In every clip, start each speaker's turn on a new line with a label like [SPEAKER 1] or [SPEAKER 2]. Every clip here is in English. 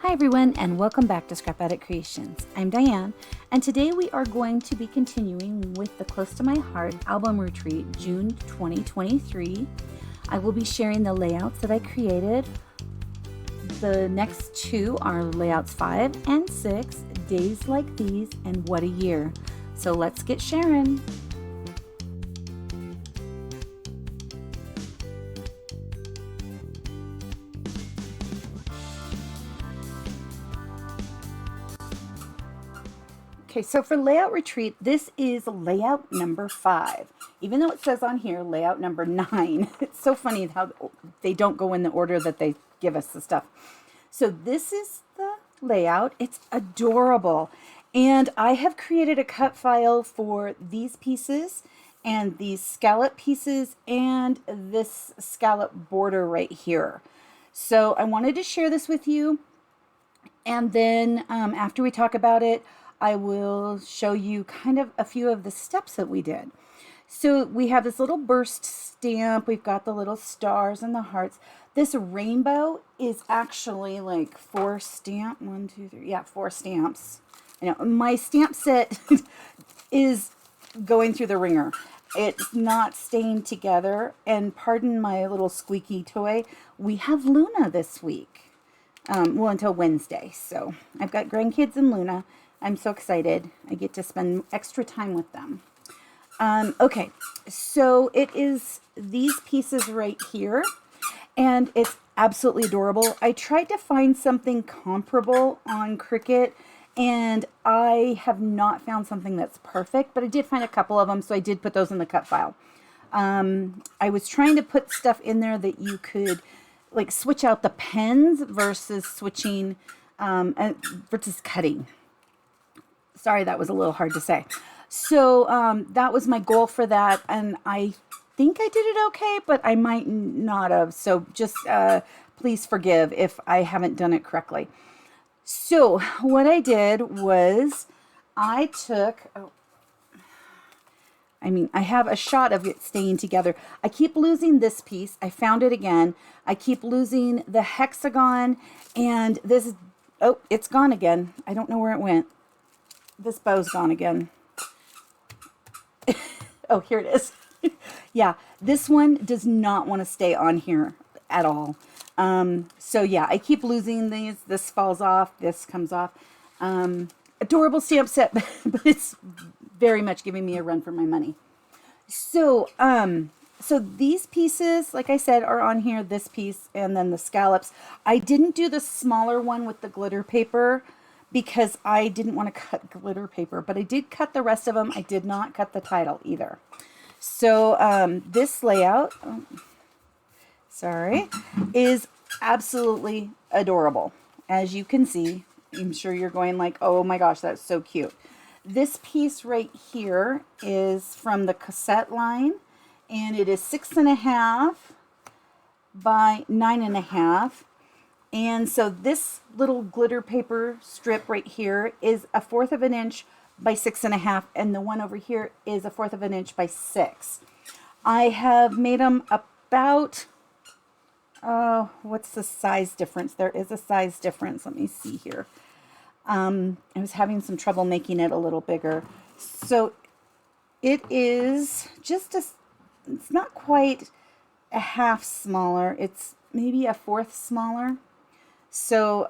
[SPEAKER 1] Hi everyone, and welcome back to Scrap Addict Creations. I'm Diane, and today we are going to be continuing with the Close to My Heart album retreat, June 2023. I will be sharing the layouts that I created. The next two are layouts 5 and 6, Days Like These, and What a Year. So let's get sharing. Okay, so for layout retreat, this is layout number 5. Even though it says on here layout number 9, it's so funny how they don't go in the order that they give us the stuff. So this is the layout. It's adorable. And I have created a cut file for these pieces and these scallop pieces and this scallop border right here. So I wanted to share this with you. And then after we talk about it, I will show you kind of a few of the steps that we did. So we have this little burst stamp. We've got the little stars and the hearts. This rainbow is actually like 4 stamps. 1, 2, 3. Yeah, 4 stamps. I know my stamp set is going through the ringer. It's not staying together. And pardon my little squeaky toy. We have Luna this week. Well, until Wednesday. So I've got grandkids and Luna. I'm so excited. I get to spend extra time with them. Okay, so it is these pieces right here, and it's absolutely adorable. I tried to find something comparable on Cricut, and I have not found something that's perfect, but I did find a couple of them, so I did put those in the cut file. I was trying to put stuff in there that you could like switch out the pens versus switching, versus cutting. Sorry, that was a little hard to say. So that was my goal for that, and I think I did it okay, but I might not have. So just please forgive if I haven't done it correctly. So what I did was I took, I have a shot of it staying together. I keep losing this piece. I found it again. I keep losing the hexagon, and this is, oh, it's gone again. I don't know where it went. This bow's gone again. Oh, here it is. Yeah, this one does not want to stay on here at all. So yeah, I keep losing these. This falls off. This comes off. Adorable stamp set, but it's very much giving me a run for my money. So, so these pieces, like I said, are on here. This piece and then the scallops. I didn't do the smaller one with the glitter paper, because I didn't want to cut glitter paper, but I did cut the rest of them. I did not cut the title either. So this layout, is absolutely adorable. As you can see, I'm sure you're going like, oh my gosh, that's so cute. This piece right here is from the cassette line, and it is 6.5 by 9.5. And so this little glitter paper strip right here is 1/4 of an inch by 6.5, and the one over here is 1/4 of an inch by 6. I have made them about, what's the size difference? There is a size difference. Let me see here. I was having some trouble making it a little bigger. So it is just it's not quite a half smaller. It's maybe 1/4 smaller. So,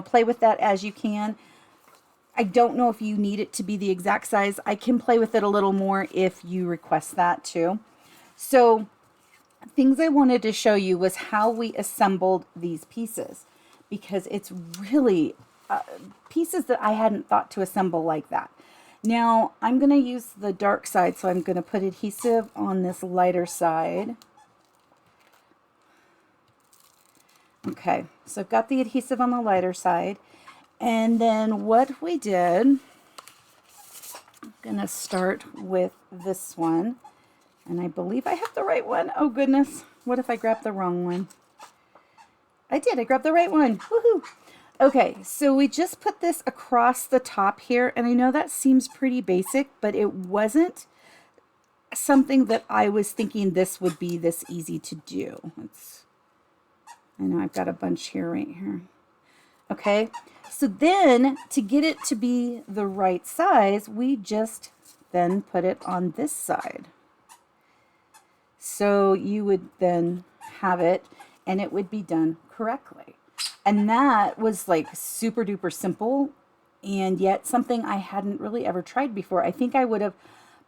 [SPEAKER 1] play with that as you can. I don't know if you need it to be the exact size. I can play with it a little more if you request that too. So, things I wanted to show you was how we assembled these pieces, because it's really pieces that I hadn't thought to assemble like that. Now, I'm going to use the dark side, so I'm going to put adhesive on this lighter side. Okay, so I've got the adhesive on the lighter side, and then what we did, I'm gonna start with this one, and I believe I have the right one. Oh goodness, what if I grabbed the wrong one? I did, I grabbed the right one, woohoo! Okay, so we just put this across the top here, and I know that seems pretty basic, but it wasn't something that I was thinking this would be this easy to do. I know I've got a bunch here right here. Okay, so then to get it to be the right size, we just then put it on this side. So you would then have it and it would be done correctly. And that was like super duper simple, and yet something I hadn't really ever tried before. I think I would have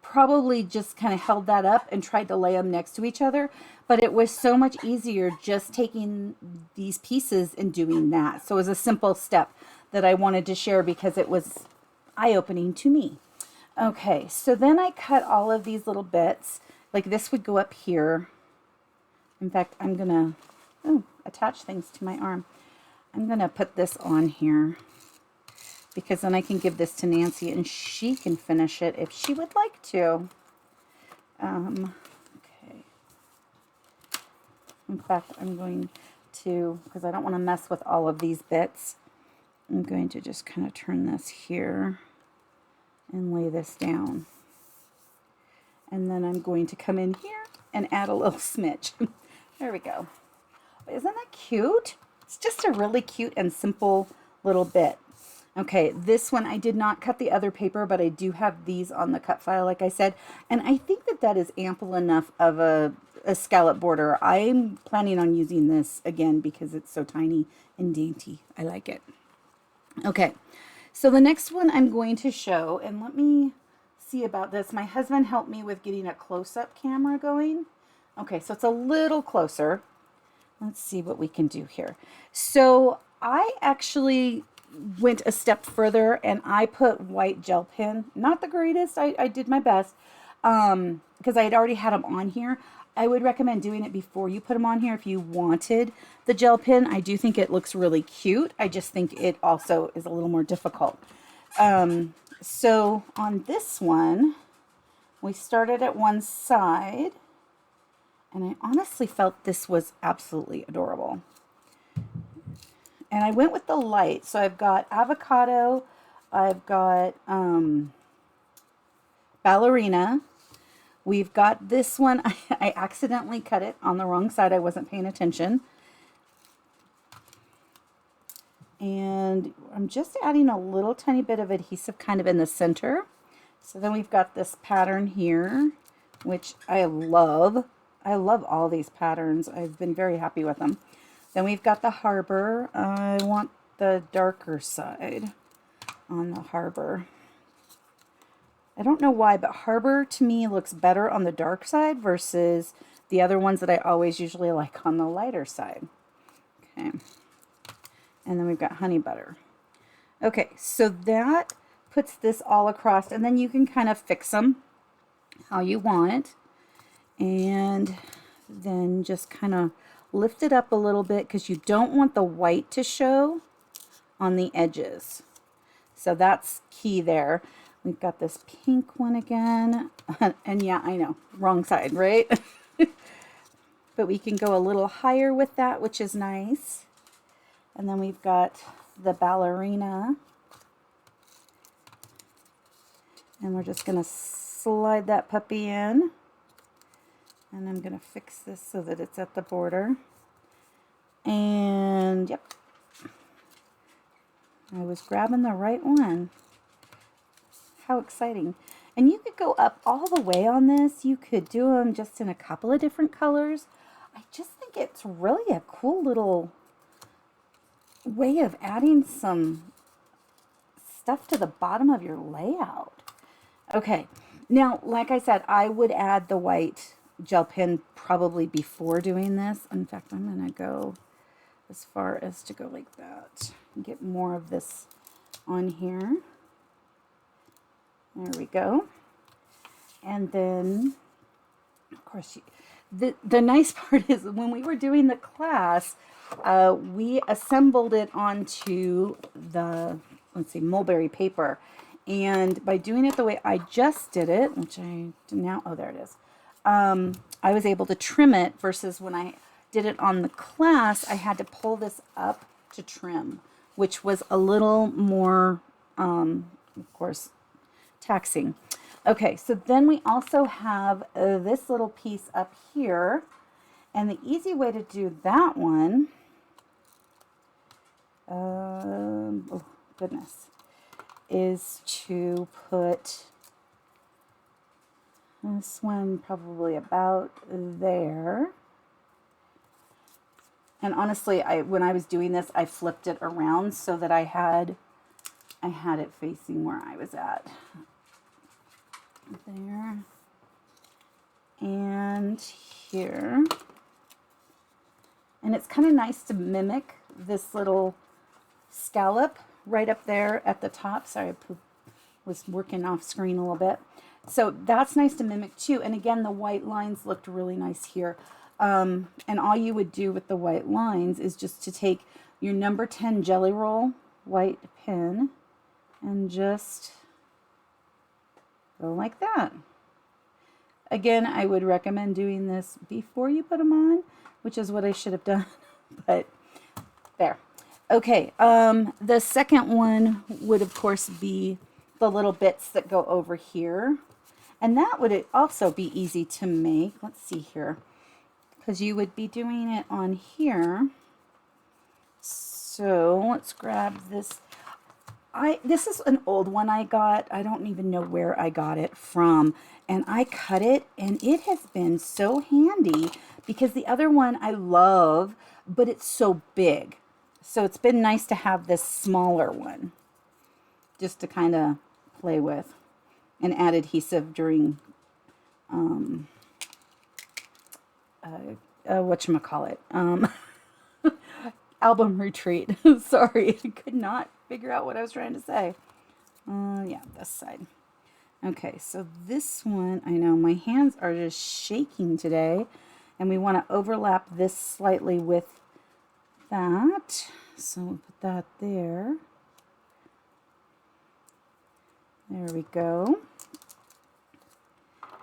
[SPEAKER 1] probably just kind of held that up and tried to lay them next to each other, but it was so much easier just taking these pieces and doing that. So it was a simple step that I wanted to share because it was eye-opening to me. Okay, so then I cut all of these little bits. Like this would go up here. In fact, I'm gonna attach things to my arm. I'm gonna put this on here because then I can give this to Nancy and she can finish it if she would like to. Okay. In fact, I'm going to, because I don't want to mess with all of these bits, I'm going to just kind of turn this here and lay this down. And then I'm going to come in here and add a little smidge. There we go. Isn't that cute? It's just a really cute and simple little bit. Okay, this one I did not cut the other paper, but I do have these on the cut file, like I said. And I think that that is ample enough of a scallop border. I'm planning on using this again because it's so tiny and dainty. I like it. Okay, so the next one I'm going to show, and let me see about this. My husband helped me with getting a close-up camera going. Okay, so it's a little closer. Let's see what we can do here. So I actually went a step further and I put white gel pen. Not the greatest. I did my best because I had already had them on here. I would recommend doing it before you put them on here if you wanted the gel pen. I do think it looks really cute. I just think it also is a little more difficult. So on this one, we started at one side, and I honestly felt this was absolutely adorable. And I went with the light. So I've got avocado, I've got ballerina. We've got this one. I accidentally cut it on the wrong side. I wasn't paying attention. And I'm just adding a little tiny bit of adhesive kind of in the center. So then we've got this pattern here, which I love. I love all these patterns. I've been very happy with them. Then we've got the harbor. I want the darker side on the harbor. I don't know why, but harbor to me looks better on the dark side versus the other ones that I always usually like on the lighter side. Okay. And then we've got honey butter. Okay, so that puts this all across, and then you can kind of fix them how you want. And then just kind of lift it up a little bit because you don't want the white to show on the edges. So that's key there. We've got this pink one again. And yeah, I know, wrong side, right? But we can go a little higher with that, which is nice. And then we've got the ballerina. And we're just going to slide that puppy in. And I'm going to fix this so that it's at the border. And yep, I was grabbing the right one. How exciting. And you could go up all the way on this. You could do them just in a couple of different colors. I just think it's really a cool little way of adding some stuff to the bottom of your layout. Okay, now like I said, I would add the white gel pen probably before doing this. In fact, I'm going to go as far as to go like that and get more of this on here. There we go. And then, of course, the nice part is when we were doing the class, we assembled it onto the, let's see, mulberry paper. And by doing it the way I just did it, which I did now, oh, there it is. I was able to trim it versus when I did it on the class, I had to pull this up to trim, which was a little more, of course, taxing. Okay, so then we also have this little piece up here, and the easy way to do that one, oh goodness, is to put this one probably about there. And honestly, when I was doing this, I flipped it around so that I had it facing where I was at. There. And here. And it's kind of nice to mimic this little scallop right up there at the top. Sorry, I was working off screen a little bit. So that's nice to mimic too. And again, the white lines looked really nice here. And all you would do with the white lines is just to take your number 10 Jelly Roll white pen and just go like that. Again, I would recommend doing this before you put them on, which is what I should have done, but there. Okay, the second one would of course be the little bits that go over here. And that would also be easy to make. Let's see here. Because you would be doing it on here. So let's grab this. This is an old one I got. I don't even know where I got it from. And I cut it, and it has been so handy because the other one I love, but it's so big. So it's been nice to have this smaller one just to kind of play with and add adhesive during whatchamacallit, album retreat. Sorry, I could not figure out what I was trying to say. Yeah, this side. Okay, so this one, I know my hands are just shaking today, and we want to overlap this slightly with that. So we'll put that there. There we go.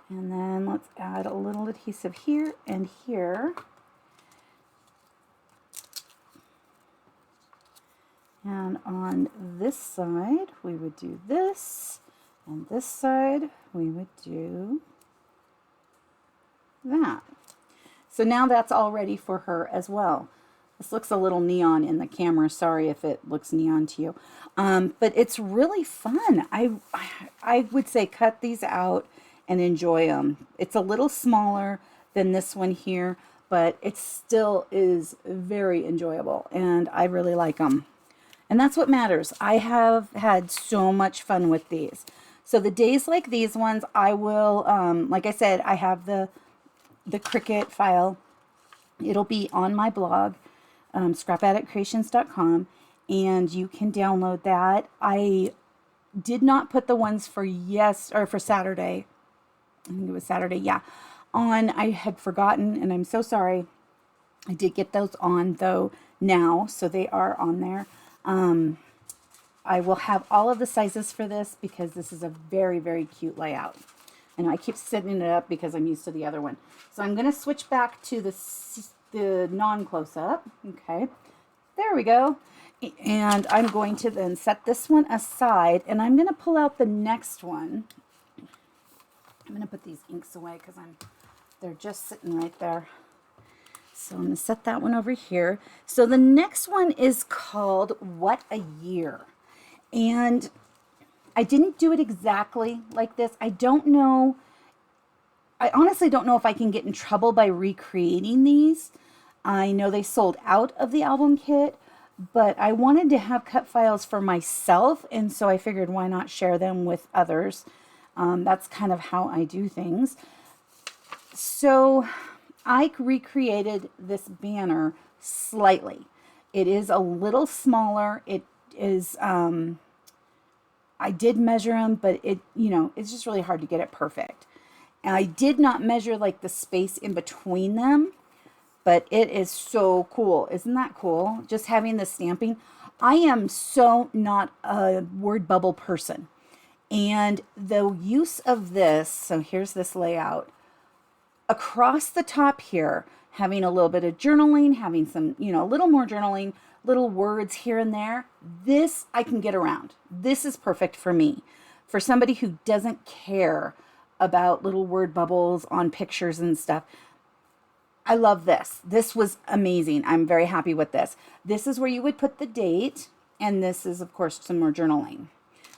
[SPEAKER 1] And then let's add a little adhesive here and here. And on this side, we would do this. And this side, we would do that. So now that's all ready for her as well. This looks a little neon in the camera. Sorry if it looks neon to you. But it's really fun. I would say cut these out and enjoy them. It's a little smaller than this one here, but it still is very enjoyable. And I really like them. And that's what matters. I have had so much fun with these. So the days like these ones, I will, like I said, I have the Cricut file. It'll be on my blog, scrapaddictcreations.com, and you can download that. I did not put the ones for Saturday. I think it was Saturday, yeah. I had forgotten, and I'm so sorry. I did get those on though now, so they are on there. I will have all of the sizes for this because this is a very, very cute layout. And I keep setting it up because I'm used to the other one. So I'm going to switch back to the non-close-up. Okay, there we go. And I'm going to then set this one aside, and I'm going to pull out the next one. I'm going to put these inks away because they're just sitting right there. So I'm going to set that one over here. So the next one is called What a Year. And I didn't do it exactly like this. I don't know. I honestly don't know if I can get in trouble by recreating these. I know they sold out of the album kit, but I wanted to have cut files for myself. And so I figured why not share them with others. That's kind of how I do things. So I recreated this banner slightly. It is a little smaller. It is, I did measure them, but it's just really hard to get it perfect. And I did not measure like the space in between them, but it is so cool. Isn't that cool? Just having the stamping. I am so not a word bubble person. And the use of this, so here's this layout. Across the top here, having a little bit of journaling, having some, a little more journaling, little words here and there. This I can get around. This is perfect for me. For somebody who doesn't care about little word bubbles on pictures and stuff, I love this. This was amazing. I'm very happy with this. This is where you would put the date, and this is, of course, some more journaling.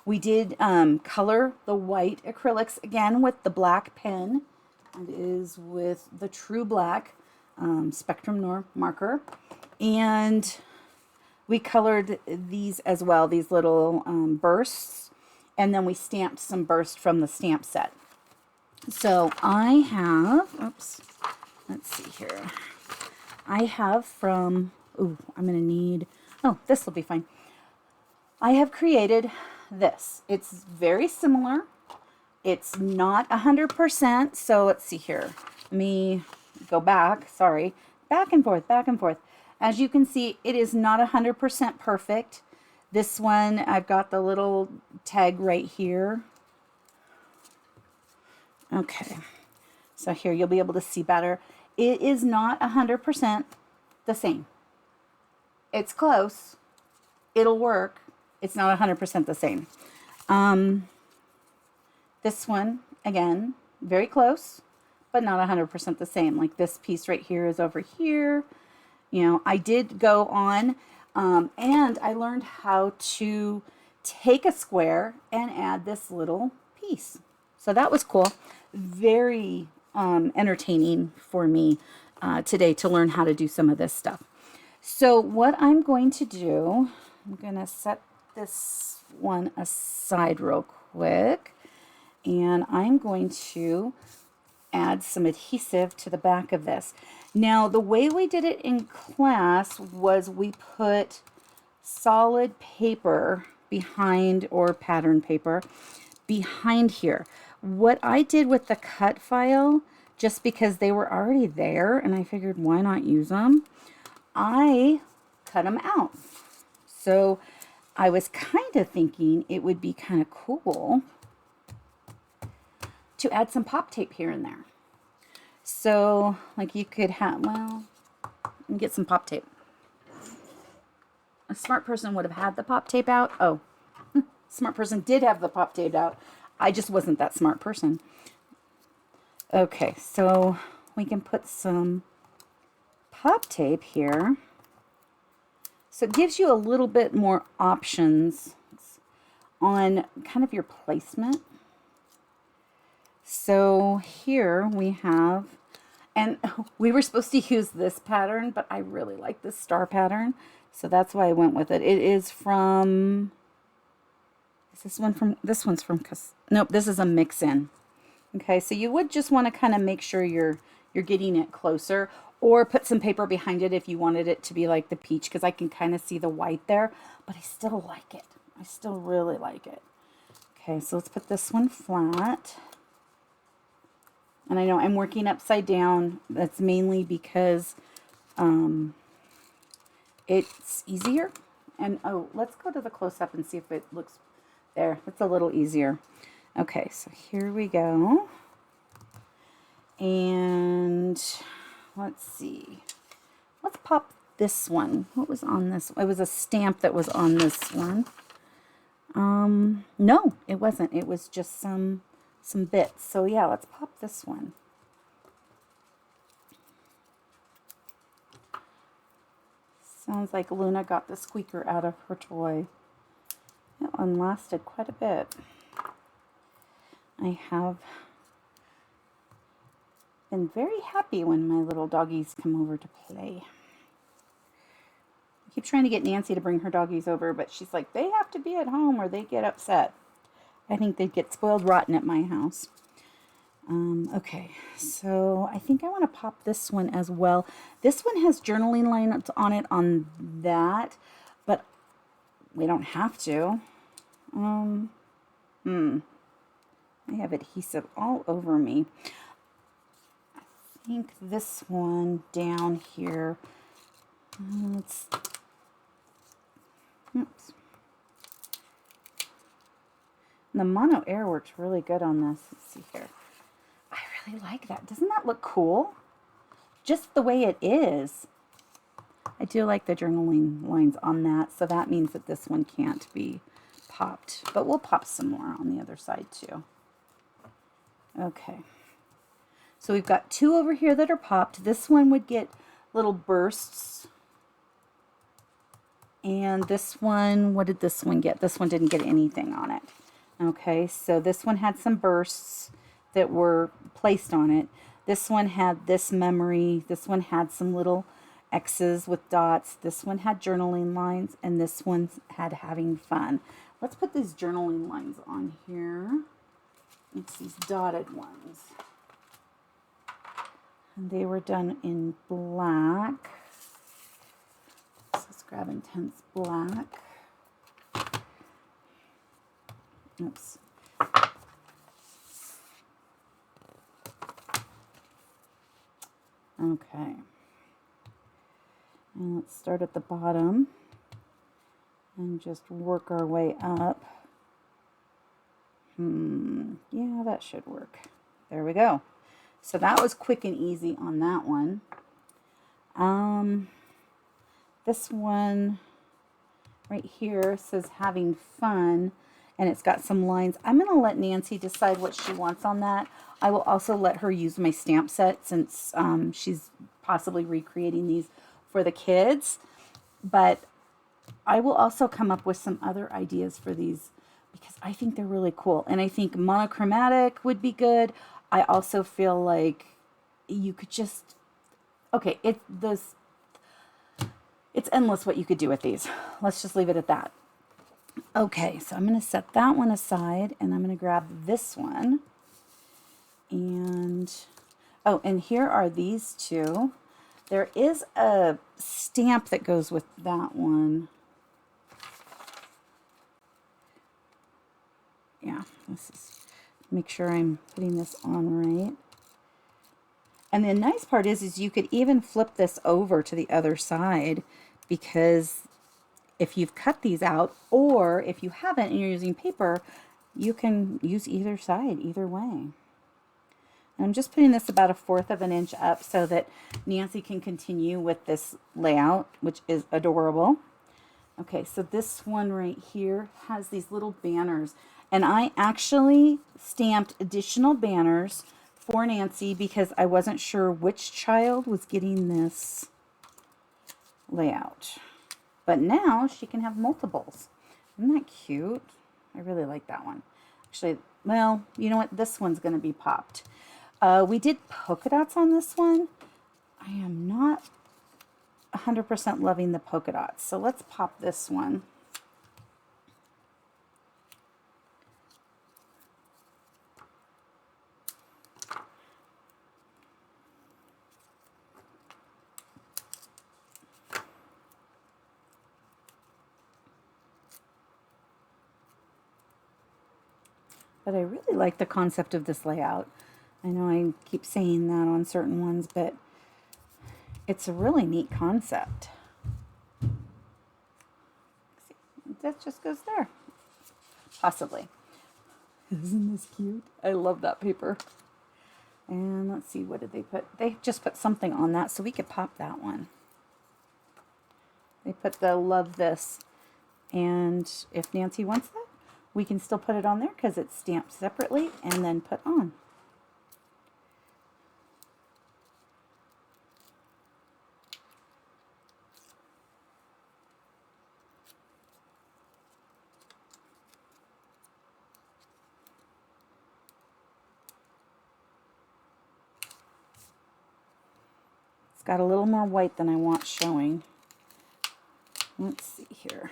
[SPEAKER 1] We did color the white acrylics again with the black pen. It is with the True Black Spectrum Noir marker. And we colored these as well, these little bursts. And then we stamped some bursts from the stamp set. So I have, oops, let's see here. I have from, I'm going to need, this will be fine. I have created this. It's very similar. It's not 100%. So let's see here. Let me go back. Sorry. Back and forth, back and forth. As you can see, it is not 100% perfect. This one, I've got the little tag right here. Okay. So here you'll be able to see better. It is not 100% the same. It's close. It'll work. It's not 100% the same. This one, again, very close, but not 100% the same. Like this piece right here is over here. You know, I did go on and I learned how to take a square and add this little piece. So that was cool. Very entertaining for me today to learn how to do some of this stuff. So what I'm going to do, I'm going to set this one aside real quick, and I'm going to add some adhesive to the back of this. Now, the way we did it in class was we put solid paper behind, or pattern paper behind here. What I did with the cut file, just because they were already there and I figured why not use them, I cut them out. So I was kind of thinking it would be kind of cool to add some pop tape here and there. So like you could have, well, get some pop tape. A smart person would have had the pop tape out. Oh, smart person did have the pop tape out. I just wasn't that smart person. Okay, so we can put some pop tape here. So it gives you a little bit more options on kind of your placement. So here we have, and we were supposed to use this pattern, but I really like this star pattern. So that's why I went with it. It is from, is this one from, this one's from, nope, this is a mix-in. Okay, so you would just want to kind of make sure you're getting it closer, or put some paper behind it if you wanted it to be like the peach, because I can kind of see the white there, but I still like it. I still really like it. Okay, so let's put this one flat. And I know I'm working upside down. That's mainly because it's easier. And oh, let's go to the close-up and see if it looks there. It's a little easier. Okay, so here we go. And let's see. Let's pop this one. What was on this? It was a stamp that was on this one. No, it wasn't. It was just some bits. So yeah, let's pop this one. Sounds like Luna got the squeaker out of her toy. That one lasted quite a bit. I have been very happy when my little doggies come over to play. I keep trying to get Nancy to bring her doggies over, but she's like, they have to be at home or they get upset. I think they'd get spoiled rotten at my house. Okay, so I think I want to pop this one as well. This one has journaling lines on it on that, but we don't have to. I have adhesive all over me. I think this one down here, oops. The mono air works really good on this. Let's see here. I really like that. Doesn't that look cool? Just the way it is. I do like the journaling lines on that, so that means that this one can't be popped. But we'll pop some more on the other side too. Okay. So we've got 2 over here that are popped. This one would get little bursts. And this one, what did this one get? This one didn't get anything on it. Okay, so this one had some bursts that were placed on it. This one had this memory. This one had some little X's with dots. This one had journaling lines, and this one had having fun. Let's put these journaling lines on here. It's these dotted ones. And they were done in black. So let's grab Intense Black. Oops. Okay. And let's start at the bottom and just work our way up. Yeah, that should work. There we go. So that was quick and easy on that one. This one right here says having fun, and it's got some lines. I'm going to let Nancy decide what she wants on that. I will also let her use my stamp set since she's possibly recreating these for the kids. But I will also come up with some other ideas for these because I think they're really cool. And I think monochromatic would be good. I also feel like you could just, okay, it's endless what you could do with these. Let's just leave it at that. Okay, so I'm going to set that one aside, and I'm going to grab this one. And, oh, and here are these 2. There is a stamp that goes with that one. Yeah, this is, make sure I'm putting this on right. And the nice part is you could even flip this over to the other side, because if you've cut these out, or if you haven't and you're using paper, you can use either side, either way. And I'm just putting this about 1/4 of an inch up so that Nancy can continue with this layout, which is adorable. Okay, so this one right here has these little banners. And I actually stamped additional banners for Nancy because I wasn't sure which child was getting this layout. But now she can have multiples. Isn't that cute? I really like that one. Actually, well, you know what? This one's going to be popped. We did polka dots on this one. I am not 100% loving the polka dots. So let's pop this one. But I really like the concept of this layout. I know I keep saying that on certain ones, but it's a really neat concept. That just goes there. Possibly. Isn't this cute? I love that paper. And let's see, what did they put? They just put something on that, so we could pop that one. They put the love this. And if Nancy wants that, we can still put it on there because it's stamped separately and then put on. It's got a little more white than I want showing. Let's see here.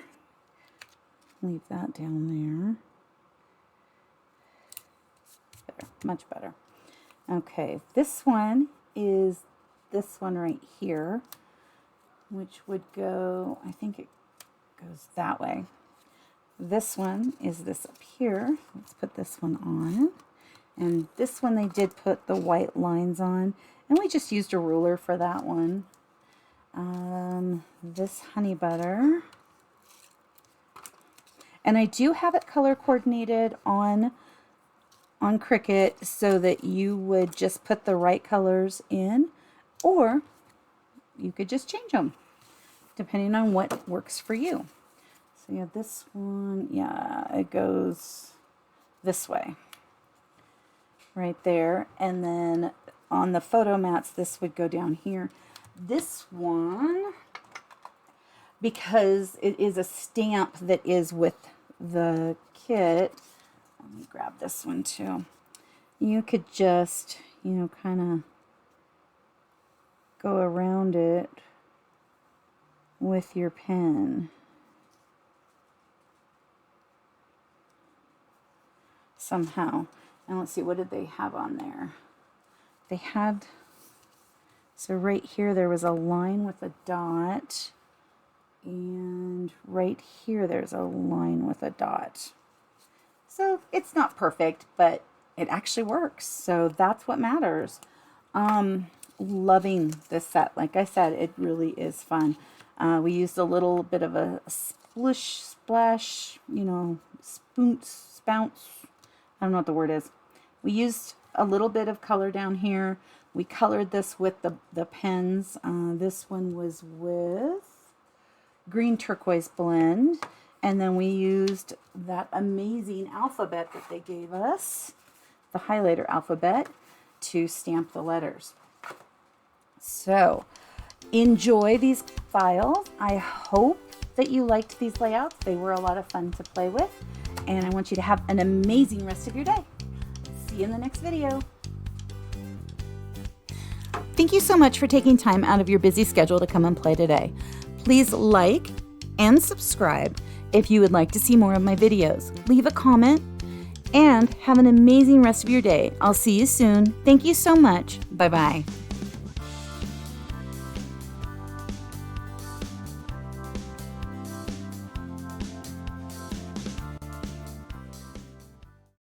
[SPEAKER 1] Leave that down there. Better, much better. Okay, this one is this one right here, which would go, I think it goes that way. This one is this up here. Let's put this one on. And this one they did put the white lines on, and we just used a ruler for that one. This honey butter. And I do have it color coordinated on Cricut so that you would just put the right colors in, or you could just change them depending on what works for you. So yeah, this one, yeah, it goes this way right there. And then on the photo mats, this would go down here. This one, because it is a stamp that is with the kit, let me grab this one too. You could just, you know, kind of go around it with your pen. Somehow. And let's see, what did they have on there? They had, so right here there was a line with a dot, and right here there's a line with a dot. So it's not perfect, but it actually works. So that's what matters. Loving this set. Like I said, it really is fun. We used a little bit of a splash, you know, spounce. I don't know what the word is. We used a little bit of color down here. We colored this with the pens. This one was with green turquoise blend. And then we used that amazing alphabet that they gave us, the highlighter alphabet, to stamp the letters. So enjoy these files. I hope that you liked these layouts. They were a lot of fun to play with. And I want you to have an amazing rest of your day. See you in the next video. Thank you so much for taking time out of your busy schedule to come and play today. Please like and subscribe if you would like to see more of my videos. Leave a comment and have an amazing rest of your day. I'll see you soon. Thank you so much. Bye-bye.